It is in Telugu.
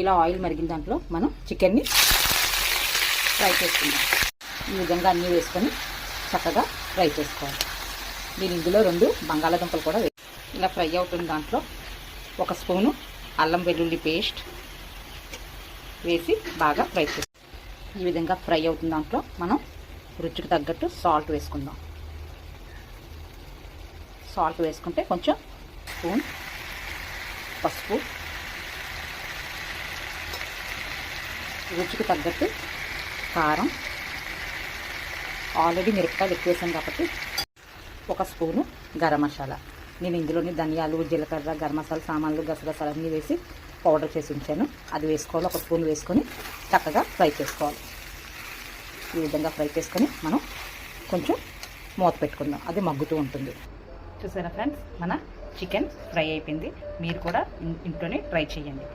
ఇలా ఆయిల్ మరిగిన దాంట్లో మనం చికెన్ని ఫ్రై చేసుకుందాం. ఈ విధంగా అన్నీ వేసుకొని చక్కగా ఫ్రై చేసుకోవాలి. దీని ఇందులో 2 బంగాళాదుంపలు కూడా ఇలా ఫ్రై అవుతున్న దాంట్లో 1 స్పూను అల్లం వెల్లుల్లి పేస్ట్ వేసి బాగా ఫ్రై చేసుకోవాలి. ఈ విధంగా ఫ్రై అవుతున్న దాంట్లో మనం రుచికి తగ్గట్టు సాల్ట్ వేసుకుందాం. సాల్ట్ వేసుకుంటే కొంచెం స్పూన్ పసుపు, రుచికి తగ్గట్టు కారం, ఆల్రెడీ మిరపకాయలు ఎక్కువ వేసాను కాబట్టి 1 స్పూను గరం మసాలా. నేను ఇందులోని ధనియాలు, జీలకర్ర, గరం మసాలా సామాన్లు, గసగసాలు అన్నీ వేసి పౌడర్ చేసి ఉంచాను. అది వేసుకోవాలి. 1 స్పూన్ వేసుకొని చక్కగా ఫ్రై చేసుకోవాలి. ఈ విధంగా ఫ్రై చేసుకొని మనం కొంచెం మూత పెట్టుకుందాం. అది మగ్గుతూ ఉంటుంది. చూసారా ఫ్రెండ్స్, మన చికెన్ ఫ్రై అయిపోయింది. మీరు కూడా ఇంట్లోనే ట్రై చేయండి.